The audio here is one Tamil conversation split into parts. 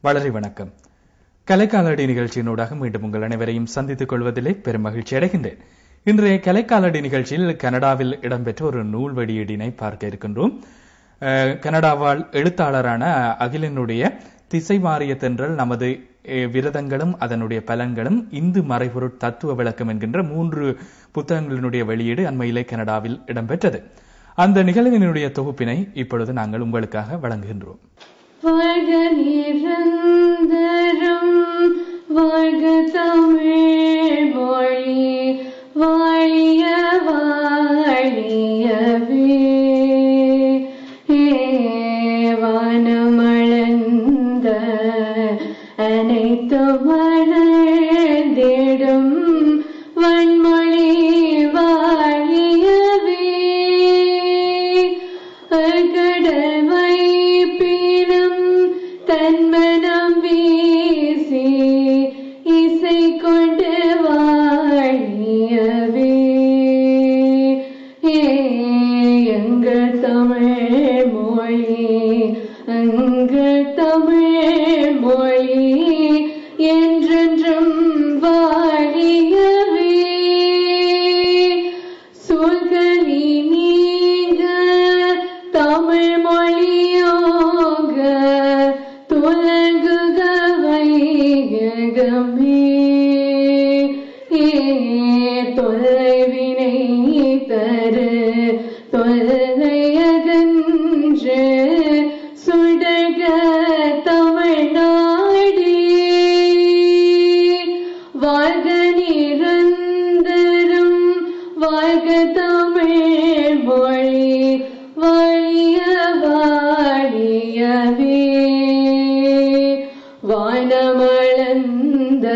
வளரி வணக்கம். கலைக்காலடி நிகழ்ச்சியினூடாக மீண்டும் உங்கள் அனைவரையும் சந்தித்துக் கொள்வதிலே பெரும் மகிழ்ச்சி அடைகின்றேன். இன்றைய கலைக்காலடி நிகழ்ச்சியில் கனடாவில் இடம்பெற்ற ஒரு நூல் வெளியீடினை பார்க்க இருக்கின்றோம். கனடாவால் எழுத்தாளரான அகிலனுடைய திசை மாறிய தென்றல் நமது விரதங்களும் அதனுடைய பலன்களும் இந்து மறைபொருட் தத்துவ விளக்கம் என்கின்ற 3 புத்தகங்களினுடைய வெளியீடு அண்மையிலே கனடாவில் இடம்பெற்றது. அந்த நிகழ்வினுடைய தொகுப்பினை இப்பொழுது நாங்கள் உங்களுக்காக வழங்குகின்றோம். வாழ்க நிரந்தரம், வாழ்க தமிழ் மொழி, வாழிய வாழியவே. வானமளந்த அனைத்து மலர்ந்திடும் வன்மொழி வாழியவே. கடல் வைப்பினம் தன்மனம் வீசி இசை கொண்டு வாழியவே. எங்கள் தமிழ் மொழி, எங்கள் தமிழ் மொழி என்றென்றும் வாழியவே. சொல்களி நீங்க தமிழ் மொழியோக துலங்குக வையகமே. தொலைவினை தரு தொல்லையகன்று சுடக தமிழ்நாடே. வாழ்க நிரந்தரம், வாழ்க தமிழ் மொழி, வாழிய வாழியவே. வானமளந்த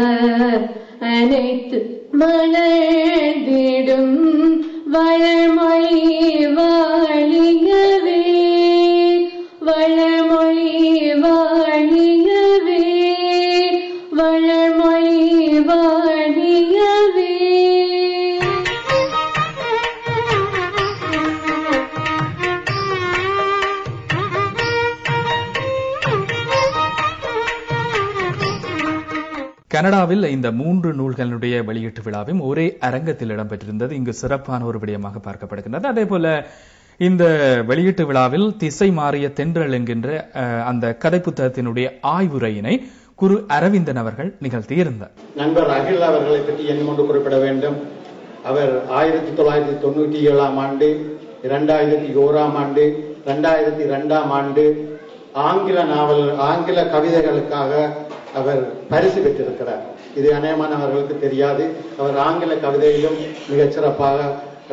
அனைத்து மலர்ந்திடும் வளமொழி வாழியவே. வளமொழி வாழியவே, வளமொழி வாழியவே. கனடாவில் இந்த 3 நூல்களுடைய வெளியீட்டு விழாவும் ஒரே அரங்கத்தில் இடம்பெற்றிருந்தது. இங்கு சிறப்பான ஒரு விடயமாக பார்க்கப்படுகின்றது. அதே போல இந்த வெளியீட்டு விழாவில் திசை மாறிய தென்றல் என்கின்ற அந்த கதை புத்தகத்தினுடைய ஆய்வுரையினை குரு அரவிந்தன் அவர்கள் நிகழ்த்தியிருந்தார். நண்பர் அகில் அவர்களை பற்றி என்ன ஒன்று குறிப்பிட வேண்டும். அவர் 1997ஆம் ஆண்டு, 2001ஆம் ஆண்டு, 2002ஆம் ஆண்டு ஆங்கில கவிதைகளுக்காக அவர் பரிசு பெற்றிருக்கிறார். இது அநேகமானவர்களுக்கு தெரியாது. அவர் ஆங்கில கவிதையிலும் மிகச் சிறப்பாக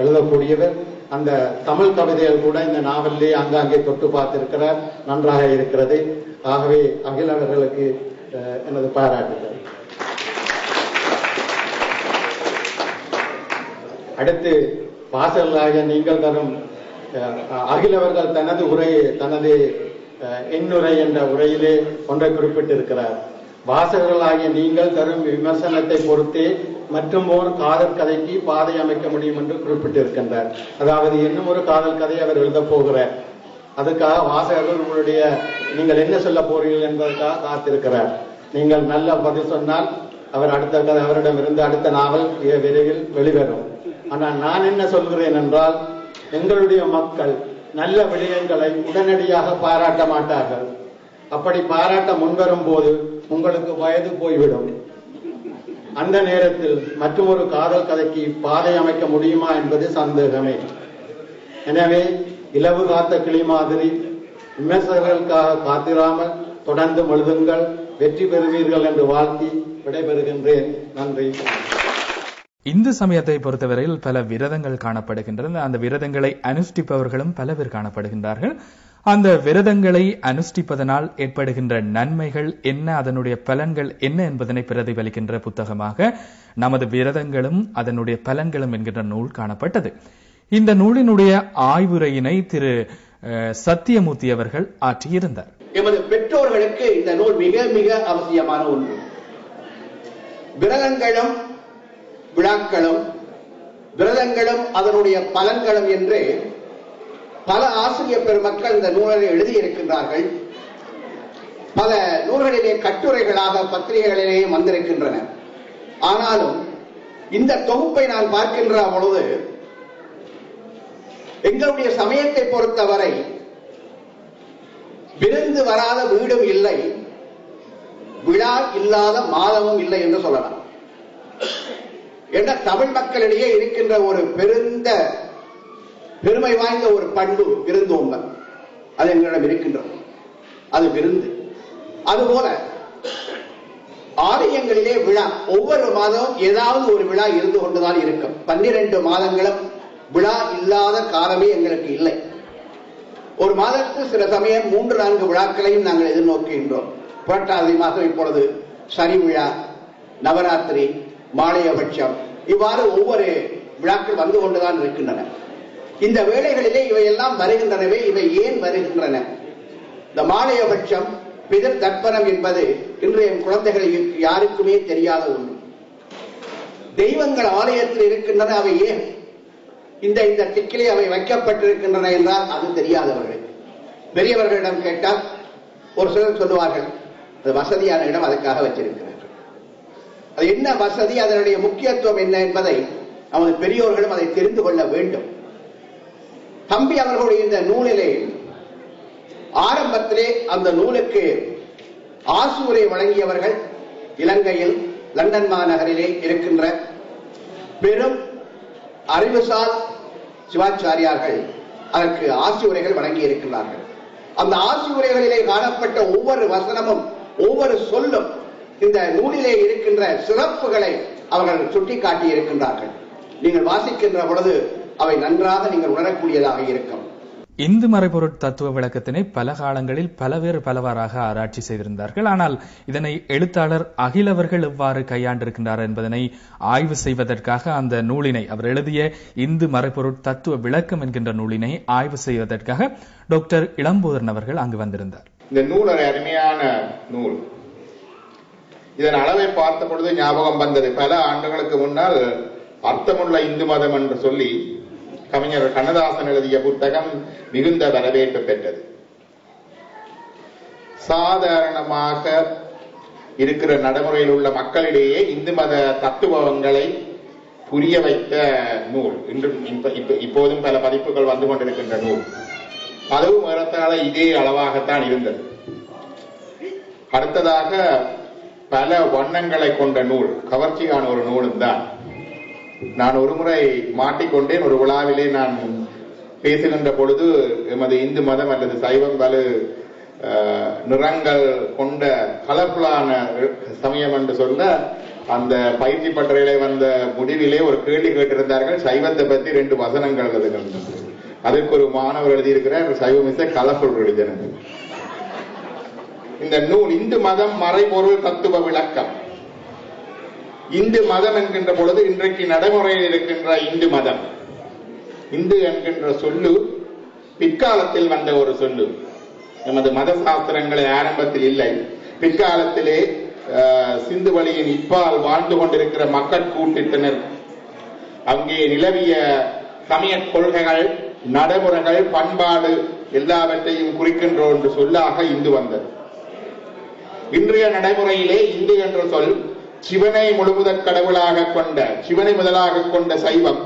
எழுதக்கூடியவர். அந்த தமிழ் கவிதைகள் கூட இந்த நாவலிலே ஆங்காங்கே தொட்டு பார்த்திருக்கிறார். நன்றாக இருக்கிறது. ஆகவே அகில் அவர்களுக்கு எனது பாராட்டுகள். அடுத்து வாசகர்களாக நீங்கள் தரும் அகில் அவர்கள் தனது எண்ணுரை என்ற உரையிலே ஒன்றை குறிப்பிட்டிருக்கிறார். வாசகர்களாகிய நீங்கள் தரும் விமர்சனத்தை பொறுத்தே மற்றும் ஒரு காதல் கதைக்கு பாதை அமைக்க முடியும் என்று குறிப்பிட்டிருக்கின்றார். அதாவது இன்னும் ஒரு காதல் கதை அவர் எழுத போகிறார். அதுக்காக வாசகர்கள் உங்களுடைய நீங்கள் என்ன சொல்ல போறீர்கள் என்பதற்காக காத்திருக்கிறார். நீங்கள் நல்ல பதில் சொன்னால் அவரிடமிருந்து அடுத்த நாவல் விரைவில் வெளிவரும். ஆனால் நான் என்ன சொல்கிறேன் என்றால், எங்களுடைய மக்கள் நல்ல விடயங்களை உடனடியாக பாராட்ட மாட்டார்கள். அப்படி பாராட்ட முன்வரும் போது உங்களுக்கு வயது போய்விடும். அந்த நேரத்தில் மற்றொரு காதல் கதைக்கு பாதை அமைக்க முடியுமா என்பது சந்தேகமே. எனவே இலவு காத்த கிளி மாதிரி விமர்சகர்களுக்காக காத்திராமல் தொடர்ந்து எழுதுங்கள், வெற்றி பெறுவீர்கள் என்று வாழ்த்தி விடைபெறுகின்றேன். நன்றி. இந்து சமயத்தை பொறுத்தவரையில் பல விரதங்கள் காணப்படுகின்றன. அந்த விரதங்களை அனுஷ்டிப்பவர்களும் பல பேர் காணப்படுகின்றார்கள். அந்த விரதங்களை அனுஷ்டிப்பதனால் ஏற்படுகின்ற நன்மைகள் என்ன, அதனுடைய பலன்கள் என்ன என்பதனை பிரதிபலிக்கின்ற புத்தகமாக நமது விரதங்களும் அதனுடைய பலன்களும் என்கின்ற நூல் காணப்பட்டது. இந்த நூலினுடைய ஆய்வுரையினை திரு சத்தியமூர்த்தி அவர்கள் ஆற்றியிருந்தார். எமது பெற்றோர்களுக்கு இந்த நூல் மிக மிக அவசியமான ஒன்று. விரதங்களும் விழாக்களும் விரதங்களும் அதனுடைய பலன்களும் என்று பல ஆசிரியர் பெருமக்கள் இந்த நூலை எழுதியிருக்கின்றார்கள். பல நூல்களிலே கட்டுரைகளாக பத்திரிகைகளிலே வந்திருக்கின்றன. ஆனாலும் இந்த தொகுப்பை நான் பார்க்கின்ற பொழுது எங்களுடைய சமயத்தை பொறுத்தவரை விருந்து வராத வீடும் இல்லை, விழா இல்லாத மாதமும் இல்லை என்று சொல்லலாம். என்ற தமிழ் மக்களிடையே இருக்கின்ற ஒரு பெருமை வாய்ந்த ஒரு பண்பு விருந்தோம்பல், அது எங்களிடம் இருக்கின்றது. அது விருந்து. அதுபோல ஆலயங்களிலே விழா, ஒவ்வொரு மாதமும் ஏதாவது ஒரு விழா இருந்து கொண்டுதான் இருக்கும். 12 மாதங்களும் விழா இல்லாத காலமே எங்களுக்கு இல்லை. ஒரு மாதத்துக்கு சில சமயம் 3-4 விழாக்களையும் நாங்கள் எதிர்நோக்குகின்றோம். புரட்டாதி மாதம் இப்பொழுது சனி விழா, நவராத்திரி, மாலையபட்சம், இவ்வாறு ஒவ்வொரு விழாக்கள் வந்து கொண்டுதான் இருக்கின்றன. இந்த வேளைகளிலே இவையெல்லாம் வருகின்றனவே. இவை ஏன் வருகின்றன? இந்த மாலையபட்சம், பிதர் தர்ப்பணம் என்பது இன்றைய குழந்தைகளுக்கு யாருக்குமே தெரியாத ஒன்று. தெய்வங்கள் ஆலயத்தில் இருக்கின்றன, அவை ஏன் இந்த திக்கிலே அவை வைக்கப்பட்டிருக்கின்றன என்றால் அது தெரியாதவர்கள். பெரியவர்களிடம் கேட்டால் ஒரு சிலர் சொல்லுவார்கள், அது வசதியான இடம், அதுக்காக வச்சிருக்கிறார்கள். அது என்ன வசதி, அதனுடைய முக்கியத்துவம் என்ன என்பதை நமது பெரியோர்களும் அதை தெரிந்து கொள்ள வேண்டும். தம்பி அவர்களுடைய இந்த நூலிலே ஆரம்பத்திலே அந்த நூலுக்கு ஆசியுரை வழங்கியவர்கள் இலங்கையில் லண்டன் மாநகரிலே இருக்கின்ற பெரும் அறிவுசால் சிவாச்சாரியார்கள் அதற்கு ஆசியுரைகள் வழங்கி இருக்கிறார்கள். அந்த ஆசியுரைகளிலே காணப்பட்ட ஒவ்வொரு வசனமும் ஒவ்வொரு சொல்லும் இந்த நூலிலே இருக்கின்ற சிறப்புகளை அவர்கள் சுட்டிக்காட்டி இருக்கின்றார்கள். நீங்கள் வாசிக்கின்ற பொழுது அவை நன்றாக நீங்கள் உணரக்கூடியதாக இருக்கும். இந்து மறைபொருட் தத்துவ விளக்கத்தினை பல காலங்களில் பலவாறாக ஆராய்ச்சி செய்திருந்தார்கள். ஆனால் இதனை எழுத்தாளர் அகில் அவர்கள் எவ்வாறு கையாண்டிருக்கின்றார் என்பதனை ஆய்வு செய்வதற்காக அந்த நூலினை, அவர் எழுதிய இந்து மறைபொருட் தத்துவ விளக்கம் என்கின்ற நூலினை ஆய்வு செய்வதற்காக டாக்டர் இளம்போதரன் அவர்கள் அங்கு வந்திருந்தார். இந்த நூல் ஒரு அருமையான நூல். இதன் அளவை பார்த்த பொழுது ஞாபகம் வந்தது. பல ஆண்டுகளுக்கு முன்னால் அர்த்தமுள்ள இந்து மதம் என்று சொல்லி கவிஞர் கண்ணதாசன் எழுதிய புத்தகம் மிகுந்த வரவேற்பு பெற்றது. சாதாரணமாக இருக்கிற நடைமுறையில் உள்ள மக்களிடையே இந்து மத தத்துவங்களை புரிய வைத்த நூல். இன்றும் இப்போதும் பல பதிப்புகள் வந்து கொண்டிருக்கின்ற நூல். அதுவும் ஏறத்தாழ இதே அளவாகத்தான் இருந்தது. அடுத்ததாக பல வண்ணங்களை கொண்ட நூல், கவர்ச்சியான ஒரு நூலும் தான். நான் ஒரு முறை மாட்டிக்கொண்டேன். ஒரு விழாவிலே நான் பேசுகின்ற பொழுது எமது இந்து மதம் அல்லது சைவம் வலு நிறங்கள் கொண்ட கலர்ஃபுல்லான சமயம் என்று சொல்ல, அந்த பயிற்சி பட்டறையிலே வந்த முடிவிலே ஒரு கேள்வி கேட்டிருந்தார்கள், சைவத்தை பற்றி 2 வசனங்கள் எழுதுகின்றன. அதற்கு ஒரு மாணவர் எழுதியிருக்கிறார், சைவம் இஸ் கலர்ஃபுல் ரிலிஜன். இந்த நூல் இந்து மதம் மறைபொருள் தத்துவ விளக்கம். இந்து மதம் என்கின்ற பொழுது இன்றைக்கு நடைமுறையில் இருக்கின்ற இந்து மதம், இந்து என்கின்ற சொல்லு பிற்காலத்தில் வந்த ஒரு சொல்லு. நமது மத சாஸ்திரங்களை ஆரம்பத்தில் இல்லை. பிற்காலத்திலே சிந்து வழியின் இப்பால் வாழ்ந்து கொண்டிருக்கிற மக்கள் கூட்டத்தினர், அங்கே நிலவிய சமய கொள்கைகள், நடைமுறைகள், பண்பாடு எல்லாவற்றையும் குறிக்கின்ற ஒன்று சொல்லாக இந்து வந்தது. இன்றைய நடைமுறையிலே இந்து என்ற சொல் சிவனை முழுமுதற் கடவுளாக கொண்ட, சிவனை முதலாக கொண்ட சைவம்